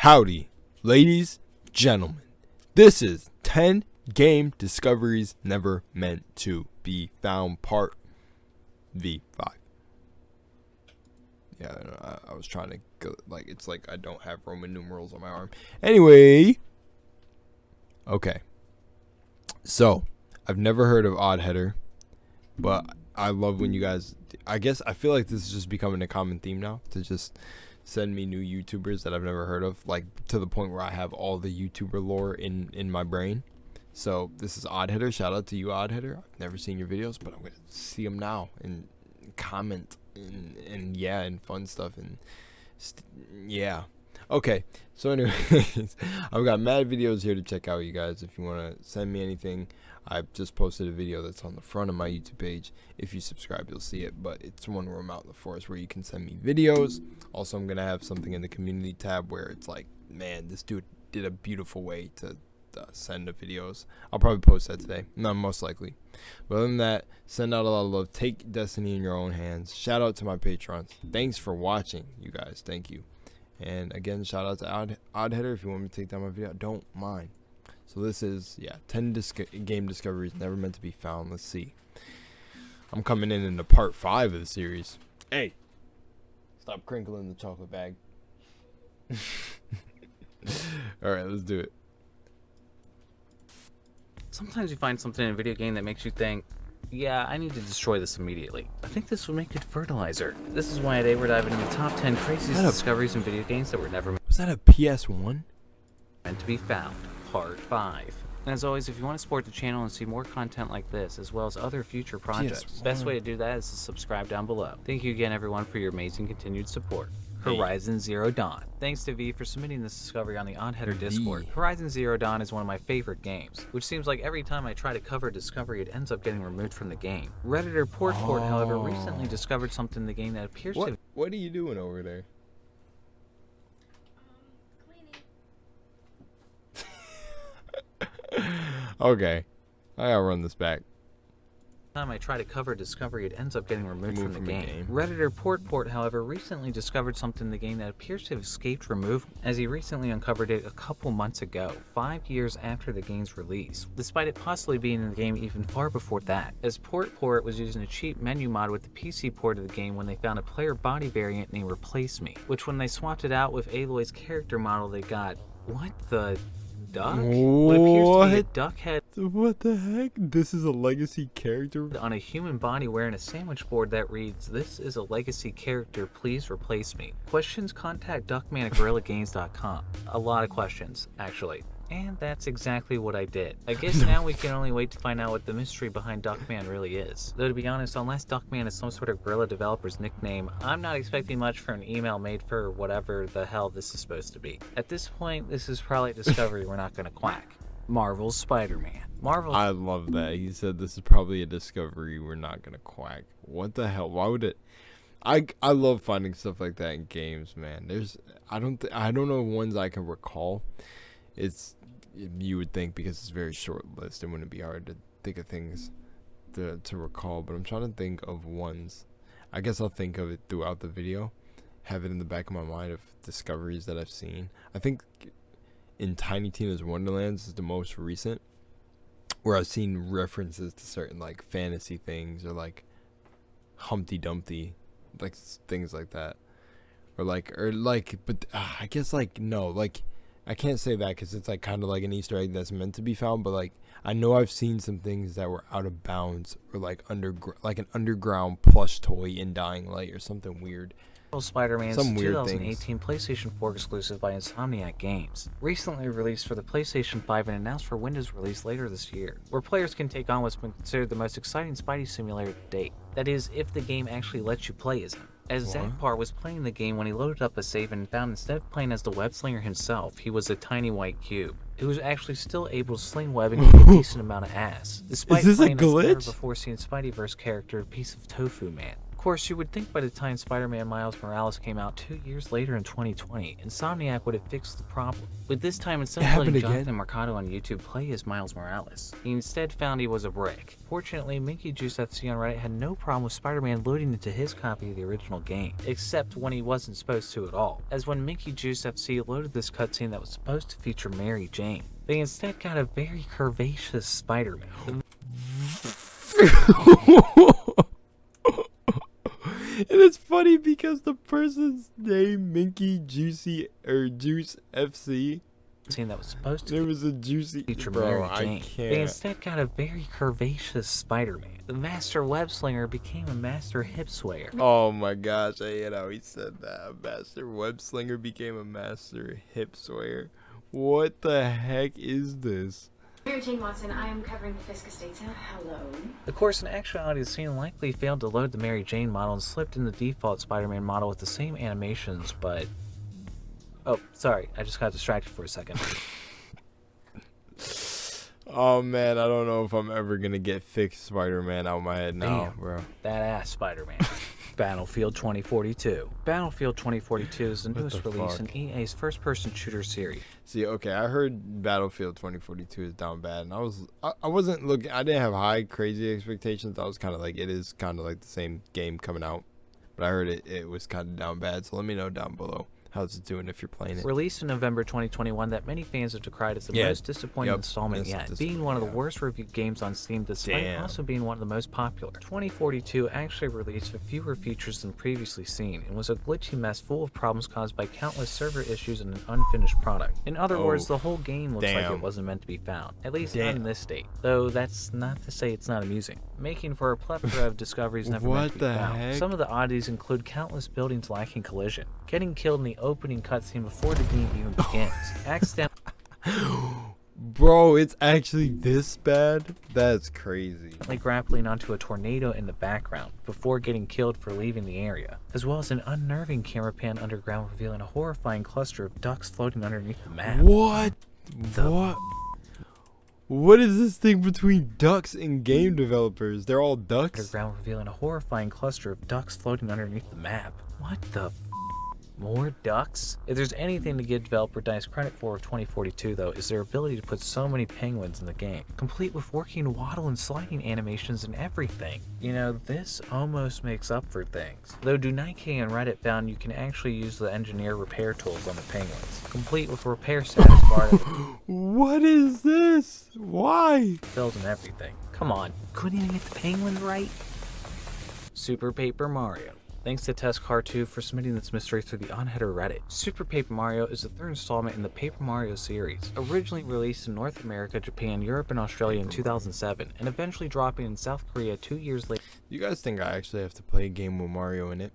Howdy, ladies, gentlemen. This is 10 game discoveries never meant to be found, part V5. Yeah, I was trying to go, like, it's like I don't have Roman numerals on my arm. Anyway. Okay. So, I've never heard of oddheader, but I love when you guys, I feel like this is just becoming a common theme now, to just send me new YouTubers that I've never heard of, like to the point where I have all the YouTuber lore in my brain. So this is oddheader. Shout out to you, oddheader. I've never seen your videos, but I'm gonna see them now and comment and fun stuff and yeah. Okay, so anyways, I've got mad videos here to check out, you guys. If you want to send me anything, I've just posted a video that's on the front of my YouTube page. If you subscribe, you'll see it, but it's one where I'm out in the forest where you can send me videos. Also, I'm going to have something in the community tab where it's like, man, this dude did a beautiful way to send the videos. I'll probably post that today. No, most likely. But other than that, send out a lot of love. Take destiny in your own hands. Shout out to my patrons. Thanks for watching, you guys. Thank you. And again, shout out to oddheader. If you want me to take down my video, I don't mind. So this is, 10 game discoveries never meant to be found. Let's see. I'm coming into part 5 of the series. Hey, stop crinkling the chocolate bag. Alright, let's do it. Sometimes you find something in a video game that makes you think, yeah, I need to destroy this immediately. I think this would make good fertilizer. This is why today we're diving into the top 10 craziest discoveries in video games that were never Was that a PS1? meant to be found. Part 5. And as always, if you want to support the channel and see more content like this, as well as other future projects, the best way to do that is to subscribe down below. Thank you again, everyone, for your amazing continued support. Horizon Zero Dawn. Thanks to V for submitting this discovery on the oddheader Discord. Horizon Zero Dawn is one of my favorite games, which seems like every time I try to cover a discovery, it ends up getting removed from the game. Redditor Portport, however, recently discovered something in the game that appears to... What are you doing over there? Cleaning. Okay, I gotta run this back. Time I try to cover a discovery, it ends up getting removed from the game. Redditor Portport, however, recently discovered something in the game that appears to have escaped removal, as he recently uncovered it a couple months ago, 5 years after the game's release, despite it possibly being in the game even far before that, as Portport was using a cheap menu mod with the PC port of the game when they found a player body variant named Replace Me, which when they swapped it out with Aloy's character model, they got, what the duck? What appears to be a duck head. What the heck? This is a legacy character? On a human body wearing a sandwich board that reads, "This is a legacy character, please replace me." Questions? Contact Duckman at GorillaGames.com. A lot of questions, actually. And that's exactly what I did. I guess now we can only wait to find out what the mystery behind Duckman really is. Though to be honest, unless Duckman is some sort of Gorilla developer's nickname, I'm not expecting much for an email made for whatever the hell this is supposed to be. At this point, this is probably a discovery we're not going to quack. Marvel's Spider-Man. I love that. He said this is probably a discovery we're not going to quack. What the hell? Why would it... I love finding stuff like that in games, man. I don't know ones I can recall. You would think because it's a very short list, it wouldn't be hard to think of things to recall, but I'm trying to think of ones. I guess I'll think of it throughout the video, have it in the back of my mind of discoveries that I've seen. I think in Tiny Tina's Wonderlands is the most recent, where I've seen references to certain like fantasy things or like Humpty Dumpty, like things like that, but I guess like no, like. I can't say that because it's like kind of like an Easter egg that's meant to be found, but like I know I've seen some things that were out of bounds or like like an underground plush toy in Dying Light or something weird. Spider-Man is a 2018 PlayStation 4 exclusive by Insomniac Games. Recently released for the PlayStation 5 and announced for Windows release later this year, where players can take on what's been considered the most exciting Spidey simulator to date. That is, if the game actually lets you play as him. As Zakpar was playing the game when he loaded up a save and found instead of playing as the web slinger himself, he was a tiny white cube, who was actually still able to sling web and kick a decent amount of ass, despite is this playing a glitch? as never before seen Spideyverse character Piece of Tofu Man. course, you would think by the time Spider-Man Miles Morales came out 2 years later in 2020, Insomniac would have fixed the problem. But this time, instead of letting Jonathan Mercado on YouTube play as Miles Morales, he instead found he was a brick. Fortunately, Minky Juice FC on Reddit had no problem with Spider-Man loading into his copy of the original game, except when he wasn't supposed to at all, as when Minky Juice FC loaded this cutscene that was supposed to feature Mary Jane. They instead got a very curvaceous Spider-Man. And it's funny because the person's name, Minky Juicy or Juice FC, scene that was supposed to there was a juicy feature bro, Mary Jane. I can't. They instead got a very curvaceous Spider-Man. The master web slinger became a master hip swayer. Oh my gosh, I hate how he said that. A master web slinger became a master hip swayer. What the heck is this? Mary Jane Watson, I am covering the Fisk Estates. Hello. Of course, in actuality, the scene likely failed to load the Mary Jane model and slipped in the default Spider-Man model with the same animations, but... Oh, sorry, I just got distracted for a second. Oh man, I don't know if I'm ever gonna get fixed Spider-Man out of my head now, Damn, bro. That ass Spider-Man. Battlefield 2042. Battlefield 2042 is the newest release in EA's first-person shooter series. See, okay, I heard Battlefield 2042 is down bad, and I wasn't looking. I didn't have high, crazy expectations. I was kind of like, it is kind of like the same game coming out, but I heard it was kind of down bad. So let me know down below. How's it doing if you're playing it? Released in November 2021, that many fans have decried as the most disappointing installment yet, being one of the worst reviewed games on Steam despite also being one of the most popular. 2042 actually released with fewer features than previously seen and was a glitchy mess full of problems caused by countless server issues and an unfinished product. In other words, the whole game looks like it wasn't meant to be found, at least not in this state, though that's not to say it's not amusing, making for a plethora of discoveries never meant to be found. Heck? Some of the oddities include countless buildings lacking collision, getting killed in the opening cutscene before the game even begins. Accidentally Bro, it's actually this bad? That's crazy. grappling onto a tornado in the background before getting killed for leaving the area, as well as an unnerving camera pan underground revealing a horrifying cluster of ducks floating underneath the map. What? What is this thing between ducks and game developers? They're all ducks? Underground revealing a horrifying cluster of ducks floating underneath the map. What the more ducks? If there's anything to give developer DICE credit for of 2042 though, is their ability to put so many penguins in the game, complete with working waddle and sliding animations and everything. You know, this almost makes up for things. Though Dunike and Reddit found you can actually use the engineer repair tools on the penguins, complete with repair status bar that What is this? Why? fills and everything. Come on, couldn't even get the penguins right? Super Paper Mario. Thanks to TestCar2 for submitting this mystery through the oddheader Reddit. Super Paper Mario is the third installment in the Paper Mario series, originally released in North America, Japan, Europe, and Australia in 2007, and eventually dropping in South Korea 2 years later. You guys think I actually have to play a game with Mario in it?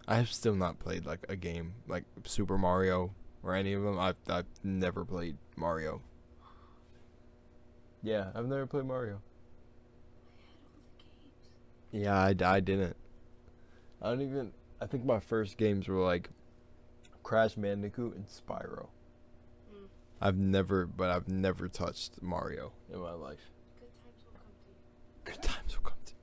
I have still not played like a game like Super Mario or any of them. I've never played Mario. Yeah, I've never played Mario. Yeah, I didn't. I think my first games were like Crash Bandicoot and Spyro. I've never touched Mario in my life. Good times will come to you.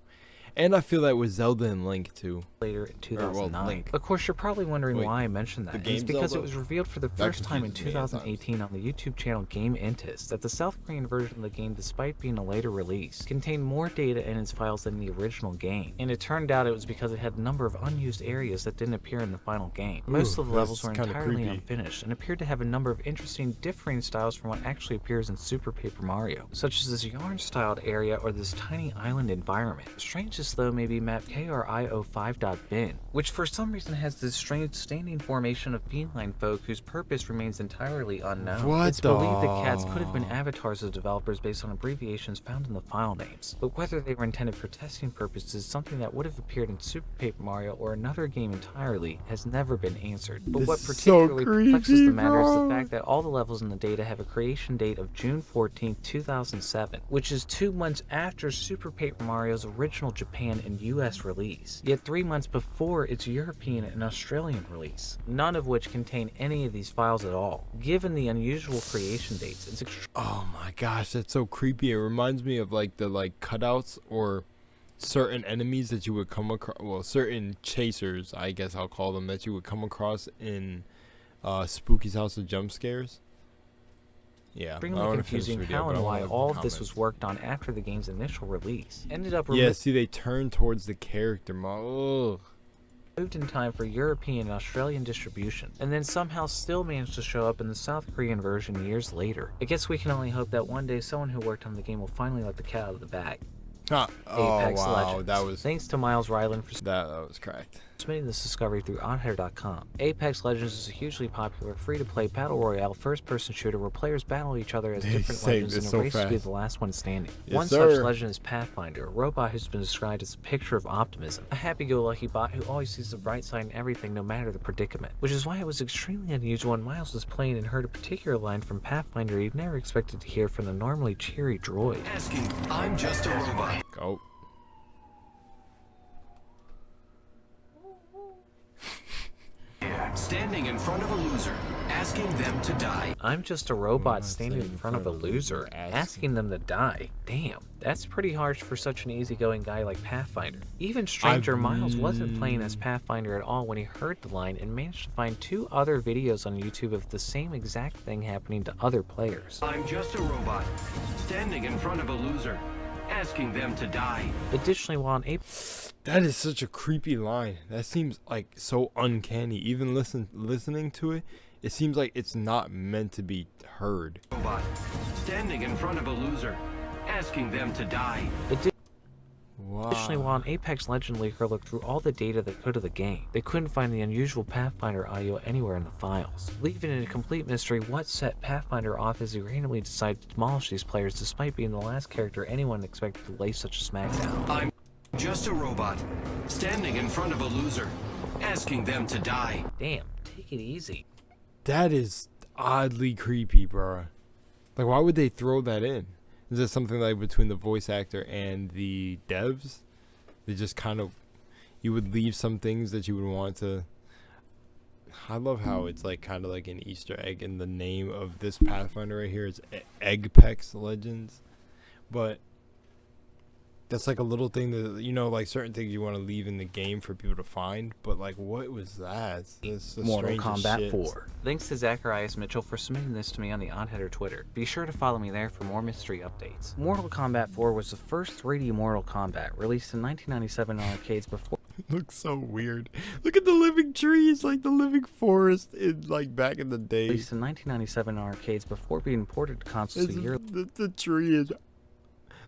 And I feel that with Zelda and Link too. Later in 2009. Link. Of course, you're probably wondering why I mentioned that. It's because Zelda? it was revealed for the first time in 2018 on the YouTube channel Game Intis that the South Korean version of the game, despite being a later release, contained more data in its files than the original game. And it turned out it was because it had a number of unused areas that didn't appear in the final game. Most of the levels were entirely unfinished and appeared to have a number of interesting differing styles from what actually appears in Super Paper Mario, such as this yarn-styled area or this tiny island environment. Strangest though may be map KRIO5.bin, which for some reason has this strange standing formation of feline folk whose purpose remains entirely unknown. It's believed that cats could have been avatars of developers based on abbreviations found in the file names, but whether they were intended for testing purposes is something that would have appeared in Super Paper Mario or another game entirely has never been answered. But what particularly perplexes the matter is the fact that all the levels in the data have a creation date of June 14, 2007, which is 2 months after Super Paper Mario's original Japan and US release, yet 3 months before its European and Australian release, none of which contain any of these files at all. Given the unusual creation dates, it's oh my gosh, that's so creepy. It reminds me of like the cutouts or certain enemies that you would come across, well, certain chasers, I guess I'll call them, that you would come across in Spooky's House of Jump Scares. Yeah, extremely confusing how and why all of this was worked on after the game's initial release. Ended up see, they turned towards the character model. Moved in time for European and Australian distribution, and then somehow still managed to show up in the South Korean version years later. I guess we can only hope that one day someone who worked on the game will finally let the cat out of the bag. Oh, Apex wow, Legends. that was... Thanks to Miles Ryland for that was cracked. submitting this discovery through oddheader.com. Apex Legends is a hugely popular free-to-play battle royale first-person shooter where players battle each other as different legends in a race to be the last one standing. One such legend is Pathfinder, a robot who's been described as a picture of optimism, a happy-go-lucky bot who always sees the bright side in everything no matter the predicament, which is why it was extremely unusual when Miles was playing and heard a particular line from Pathfinder he'd never expected to hear from the normally cheery droid. Asking, I'm just a robot. Go. Standing in front of a loser, asking them to die. I'm just a robot standing in front of a loser, asking them to die. Damn, that's pretty harsh for such an easygoing guy like Pathfinder. Even stranger, Miles wasn't playing as Pathfinder at all when he heard the line and managed to find 2 other videos on YouTube of the same exact thing happening to other players. I'm just a robot, standing in front of a loser, asking them to die. Additionally, while on That is such a creepy line. That seems like so uncanny. Even listening to it, it seems like it's not meant to be heard. Robot, standing in front of a loser, asking them to die. Additionally, while an Apex Legend leaker looked through all the data that go to the game, they couldn't find the unusual Pathfinder audio anywhere in the files, leaving it a complete mystery what set Pathfinder off as he randomly decided to demolish these players despite being the last character anyone expected to lay such a smackdown. I'm just a robot, standing in front of a loser, asking them to die. Damn, take it easy. That is oddly creepy, bro. Like, why would they throw that in? Is this something like between the voice actor and the devs? They just kind of, you would leave some things that you would want to. I love how it's like kind of like an Easter egg in the name of this Pathfinder right here. It's Apex Legends, but that's like a little thing that, you know, like certain things you want to leave in the game for people to find. But like, what was that? Mortal Kombat 4. Thanks to Zacharias Mitchell for submitting this to me on the Oddheader Twitter. Be sure to follow me there for more mystery updates. Mortal Kombat 4 was the first 3D Mortal Kombat, released in 1997 on arcades before. It looks so weird. Look at the living trees, like the living forest in like back in the day. Released in 1997 on arcades before being ported to consoles a year. The tree is.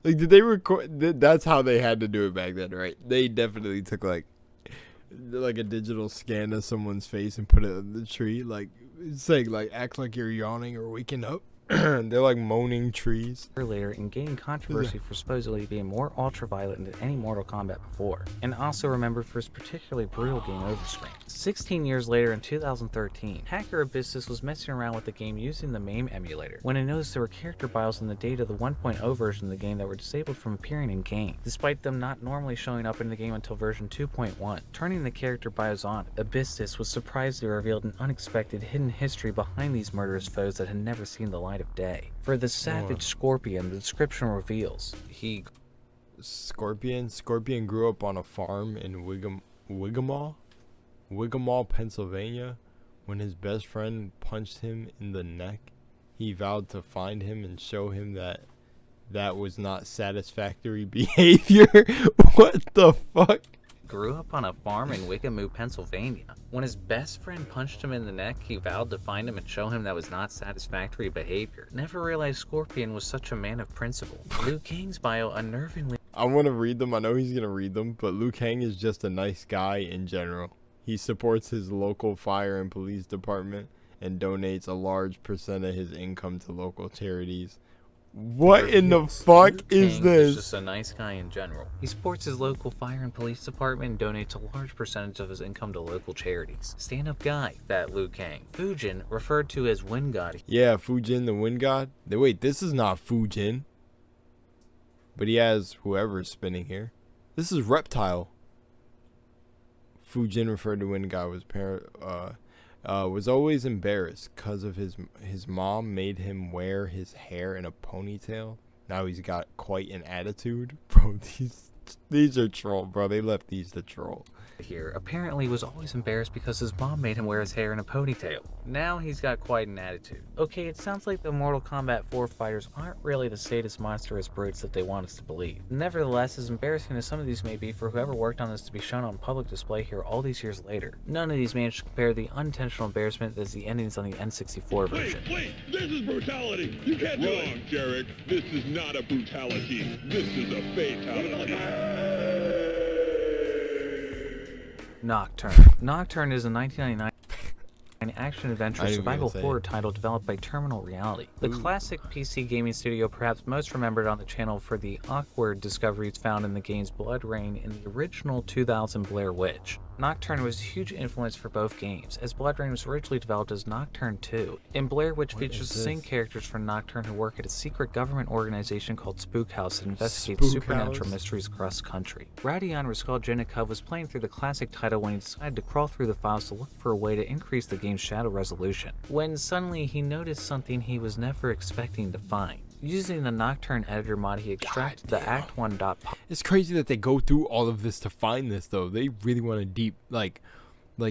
Like, did they record? That's how they had to do it back then, right? They definitely took like a digital scan of someone's face and put it on the tree. Like, saying like, act like you're yawning or waking up. They're like moaning trees. Later, and gaining controversy for supposedly being more ultra-violent than any Mortal Kombat before, and also remembered for his particularly brutal game over screen. 16 years later, in 2013, hacker Abyssus was messing around with the game using the MAME emulator, when it noticed there were character bios in the data of the 1.0 version of the game that were disabled from appearing in game, despite them not normally showing up in the game until version 2.1. Turning the character bios on, Abyssus was surprised they revealed an unexpected hidden history behind these murderous foes that had never seen the light of day. For the savage Scorpion, the description reveals Scorpion grew up on a farm in Wigamall, Pennsylvania. When his best friend punched him in the neck, he vowed to find him and show him that was not satisfactory behavior. What the fuck? Grew up on a farm in Wigamoo, Pennsylvania. When his best friend punched him in the neck, he vowed to find him and show him that was not satisfactory behavior. Never realized Scorpion was such a man of principle. Liu Kang's bio unnervingly. I want to read them. I know he's going to read them, but Liu Kang is just a nice guy in general. He supports his local fire and police department and donates a large percent of his income to local charities. What in the fuck is this? He's just a nice guy in general. He supports his local fire and police department and donates a large percentage of his income to local charities. Stand-up guy, that Liu Kang. Fujin, referred to as Wind God. Yeah, Fujin, the Wind God. Wait, this is not Fujin. But he has whoever's spinning here. This is Reptile. Fujin, referred to Wind God, was always embarrassed because of his mom made him wear his hair in a ponytail. Now he's got quite an attitude. Bro, These are troll, bro. They left these to troll. Here apparently was always embarrassed because his mom made him wear his hair in a ponytail. Now he's got quite an attitude. Okay, it sounds like the Mortal Kombat 4 fighters aren't really the sadist monstrous brutes that they want us to believe. Nevertheless, as embarrassing as some of these may be for whoever worked on this to be shown on public display here all these years later, none of these managed to compare the unintentional embarrassment that's the endings on the N64 version. Wait, this is brutality. You can't do it. Wrong, Derek. This is not a brutality. This is a fatality. Nocturne. Nocturne is a 1999 action-adventure survival horror title developed by Terminal Reality. The classic PC gaming studio perhaps most remembered on the channel for the awkward discoveries found in the game's Blood Rain in the original 2000 Blair Witch. Nocturne was a huge influence for both games, as Blood Rain was originally developed as Nocturne 2, and Blair Witch features the same characters from Nocturne who work at a secret government organization called Spook House that investigates supernatural mysteries across the country. Radion Raskolnikov was playing through the classic title when he decided to crawl through the files to look for a way to increase the game's shadow resolution, when suddenly he noticed something he was never expecting to find. Using the Nocturne editor mod, he extracted the Act 1.py. It's crazy that they go through all of this to find this, though. They really want to deep, like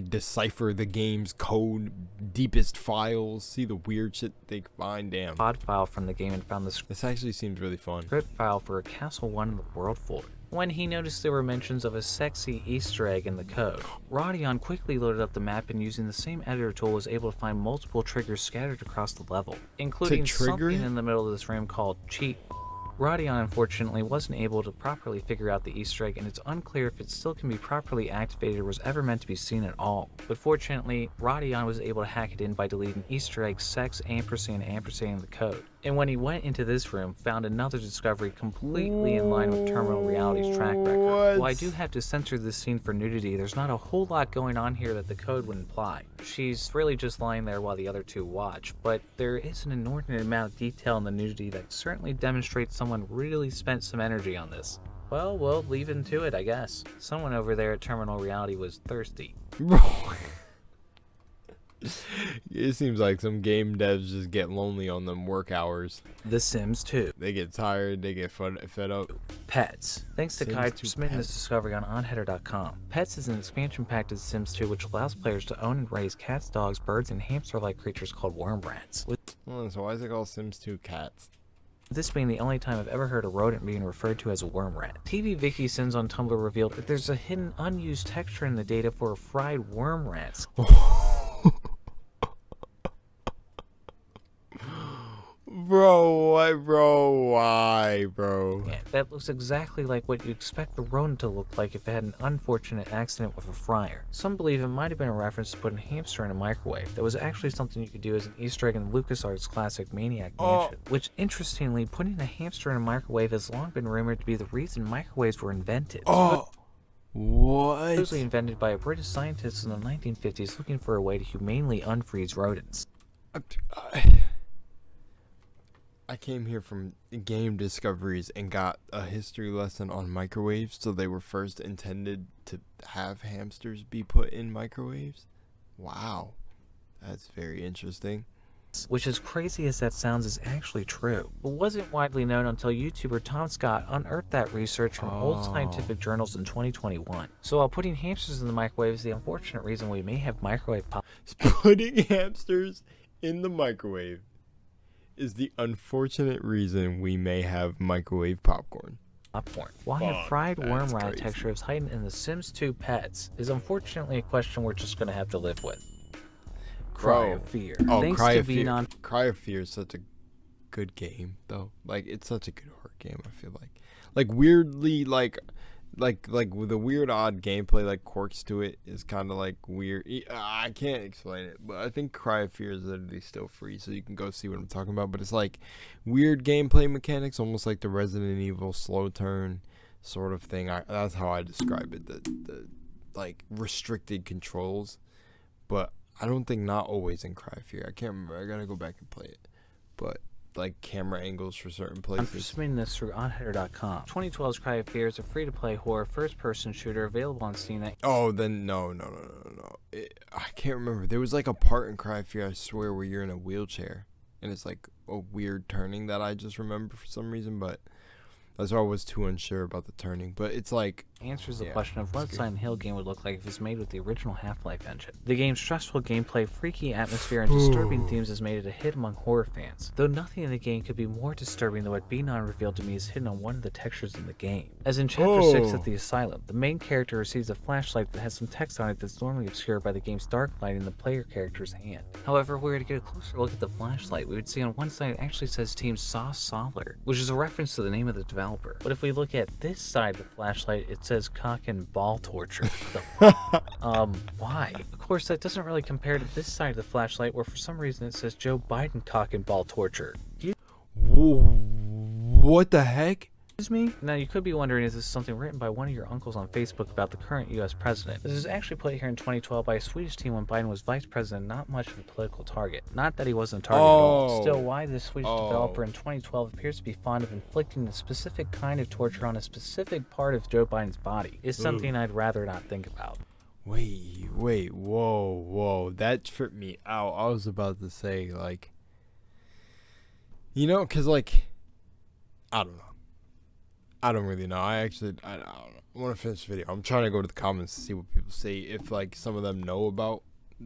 decipher the game's code, deepest files, see the weird shit they find. Damn. Pod file from the game and found the This actually seems really fun. script file for a Castle 1 in the world folder. When he noticed there were mentions of a sexy Easter egg in the code, Rodion quickly loaded up the map and using the same editor tool was able to find multiple triggers scattered across the level, including something in the middle of this room called cheat. Rodion unfortunately wasn't able to properly figure out the Easter egg, and it's unclear if it still can be properly activated or was ever meant to be seen at all. But fortunately, Rodion was able to hack it in by deleting Easter egg sex ampersand ampersand in the code. And when he went into this room, found another discovery completely in line with Terminal Reality's track record. While I do have to censor this scene for nudity, there's not a whole lot going on here that the code would imply. She's really just lying there while the other two watch, but there is an inordinate amount of detail in the nudity that certainly demonstrates someone really spent some energy on this. Well, we'll leave him to it, I guess. Someone over there at Terminal Reality was thirsty. Bro. It seems like some game devs just get lonely on them work hours. The Sims 2. They get tired, they get fed up. Pets. Thanks to Kai for submitting this discovery on oddheader.com. Pets is an expansion pack to The Sims 2 which allows players to own and raise cats, dogs, birds, and hamster-like creatures called worm rats. So why is it called Sims 2 Cats? This being the only time I've ever heard a rodent being referred to as a worm rat. TV Vicky Sins on Tumblr revealed that there's a hidden unused texture in the data for fried worm rats. Bro, what, bro? Why, bro? Yeah, that looks exactly like what you'd expect the rodent to look like if it had an unfortunate accident with a fryer. Some believe it might have been a reference to putting a hamster in a microwave. That was actually something you could do as an Easter egg in LucasArts' classic Maniac Mansion. Which, interestingly, putting a hamster in a microwave has long been rumored to be the reason microwaves were invented. What? Supposedly invented by a British scientist in the 1950s looking for a way to humanely unfreeze rodents. I came here from game discoveries and got a history lesson on microwaves, so they were first intended to have hamsters be put in microwaves? Wow, that's very interesting. Which, as crazy as that sounds, is actually true, but wasn't widely known until YouTuber Tom Scott unearthed that research from old scientific journals in 2021. So while putting hamsters in the microwave is the unfortunate reason we may have microwave pop- Putting hamsters in the microwave is the unfortunate reason we may have microwave popcorn. Why a fried worm rat texture is heightened in The Sims 2 Pets is unfortunately a question we're just gonna have to live with. Cry of Fear. Thanks Cry to of Fear. being on Cry of Fear is such a good game, though. Like, it's such a good horror game, I feel like weirdly, like with the weird odd gameplay, like quirks to it is kind of like weird. I can't explain it, but I think Cry of Fear is literally still free, so you can go see what I'm talking about. But it's like weird gameplay mechanics, almost like the Resident Evil slow turn sort of thing. That's how I describe it. The like restricted controls, but I don't think not always in Cry of Fear. I can't remember. I gotta go back and play it, but like camera angles for certain places. I'm submitting this through oddheader.com. 2012's Cry of Fear is a free-to-play horror first-person shooter available on Steam. Oh, then no. I can't remember. There was like a part in Cry of Fear, I swear, where you're in a wheelchair, and it's like a weird turning that I just remember for some reason. But That's why I was too unsure about the turning. But it's like... answers the yeah, question of what it's good. Silent Hill game would look like if it was made with the original Half-Life engine. The game's stressful gameplay, freaky atmosphere, and disturbing themes has made it a hit among horror fans, though nothing in the game could be more disturbing than what B9 revealed to me is hidden on one of the textures in the game. As in Chapter 6 of the Asylum, the main character receives a flashlight that has some text on it that's normally obscured by the game's dark light in the player character's hand. However, if we were to get a closer look at the flashlight, we would see on one side it actually says Team Sauce Solar, which is a reference to the name of the developer. But if we look at this side of the flashlight, it says cock and ball torture. Why? Of course, that doesn't really compare to this side of the flashlight where for some reason it says Joe Biden cock and ball torture. What the heck? Excuse me? Now you could be wondering, is this something written by one of your uncles on Facebook about the current US president? This was actually put here in 2012 by a Swedish team when Biden was vice president, not much of a political target. Not that he wasn't a target at all. Still, why this Swedish developer in 2012 appears to be fond of inflicting a specific kind of torture on a specific part of Joe Biden's body is something I'd rather not think about. Wait, whoa. That tripped me out. I was about to say, like... You know, because, like... I don't know. I don't really know. I don't know. I want to finish the video. I'm trying to go to the comments to see what people say. If, like, some of them know about,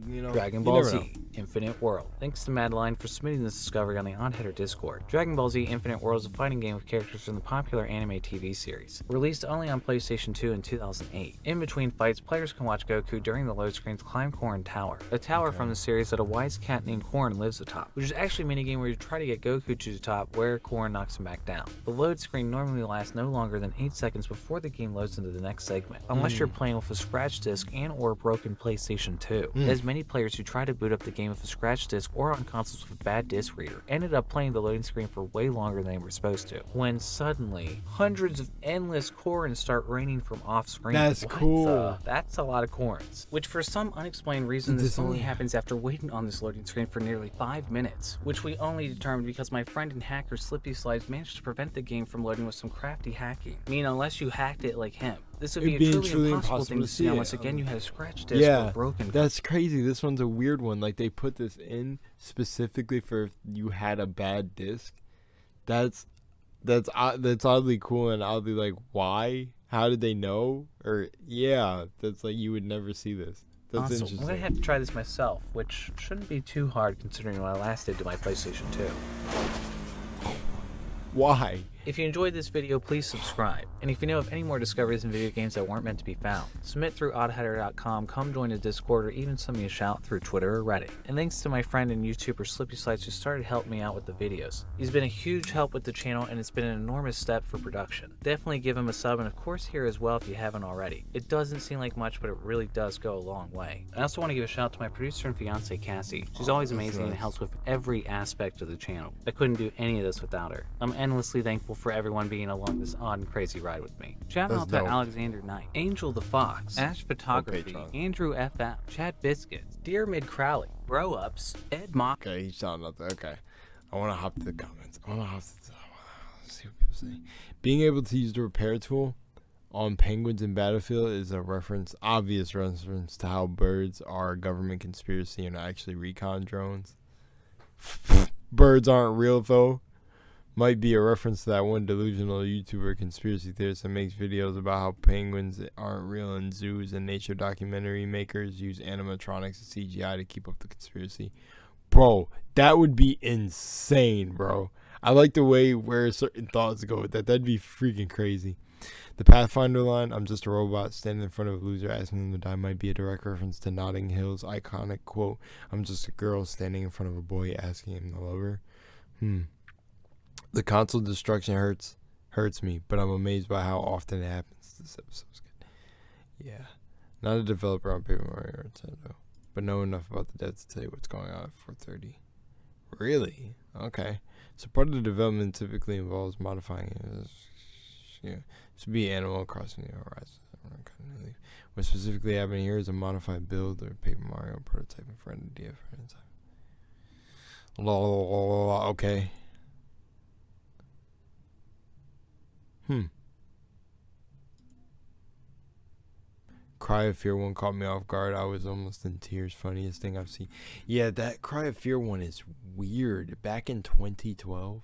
you know. Dragon Ball Z Infinite World. Thanks to Madeline for submitting this discovery on the oddheader Discord. Dragon Ball Z Infinite World is a fighting game with characters from the popular anime TV series. Released only on PlayStation 2 in 2008. In between fights, players can watch Goku during the load screens climb Corn Tower, a tower from the series that a wise cat named Corn lives atop, which is actually a minigame where you try to get Goku to the top where Corn knocks him back down. The load screen normally lasts no longer than 8 seconds before the game loads into the next segment, unless you're playing with a scratch disc and or a broken PlayStation 2. As many players who try to boot up the game with a scratch disc or on consoles with a bad disc reader ended up playing the loading screen for way longer than they were supposed to, when suddenly hundreds of endless corns start raining from off screen. That's cool. That's a lot of corns, which for some unexplained reason this only happens after waiting on this loading screen for nearly 5 minutes, which we only determined because my friend and hacker Slippy Slides managed to prevent the game from loading with some crafty hacking. I mean, unless you hacked it like him. This would be a truly impossible thing to see unless again you had a scratch disc or broken. That's crazy. This one's a weird one. Like, they put this in specifically for if you had a bad disc. That's oddly cool and oddly like, why? How did they know? Or that's like, you would never see this. That's interesting. I'm gonna have to try this myself, which shouldn't be too hard considering what I last did to my PlayStation 2. Why? If you enjoyed this video, please subscribe. And if you know of any more discoveries in video games that weren't meant to be found, submit through oddheader.com, come join the Discord, or even send me a shout through Twitter or Reddit. And thanks to my friend and YouTuber Slippy Slides who started helping me out with the videos. He's been a huge help with the channel and it's been an enormous step for production. Definitely give him a sub and of course here as well if you haven't already. It doesn't seem like much, but it really does go a long way. I also want to give a shout out to my producer and fiance Cassie. She's always amazing and helps with every aspect of the channel. I couldn't do any of this without her. I'm endlessly thankful for everyone being along this odd and crazy ride with me. Shout out to Alexander Knight, Angel the Fox, Ash Photography, Andrew FM, Chad Biscuits, Dear Mid Crowley, Grow Ups, Ed Mock. Okay, he's shouting out there. Okay. I want to hop to the comments. I want to see what people say. Being able to use the repair tool on penguins in Battlefield is a obvious reference to how birds are a government conspiracy and actually recon drones. Birds aren't real though. Might be a reference to that one delusional YouTuber conspiracy theorist that makes videos about how penguins aren't real in zoos, and nature documentary makers use animatronics and CGI to keep up the conspiracy. Bro, that would be insane, bro. I like the way where certain thoughts go with that. That'd be freaking crazy. The Pathfinder line, I'm just a robot standing in front of a loser asking them to die, might be a direct reference to Notting Hill's iconic quote, I'm just a girl standing in front of a boy asking him to love her. The console destruction hurts me, but I'm amazed by how often it happens. This episode's good. Yeah. Not a developer on Paper Mario or Nintendo, but know enough about the devs to tell you what's going on at 4:30. Really? Okay. So part of the development typically involves modifying it. This would be Animal Crossing New Horizons. What specifically happened here is a modified build or Paper Mario prototyping for an idea for an time. Okay. Cry of Fear one caught me off guard. I was almost in tears. Funniest thing I've seen. Yeah, that Cry of Fear one is weird. Back in 2012.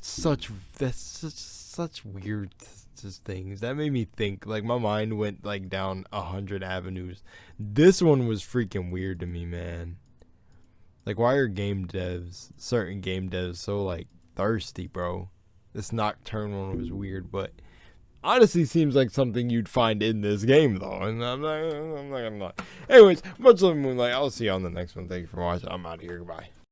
such weird just things. That made me think. Like, my mind went like down 100 avenues. This one was freaking weird to me, man. Like, why are certain game devs so like thirsty, bro? This Nocturne one was weird, but honestly seems like something you'd find in this game, though. And I'm not gonna lie. Anyways, much love, Moonlight. I'll see you on the next one. Thank you for watching. I'm out of here. Goodbye.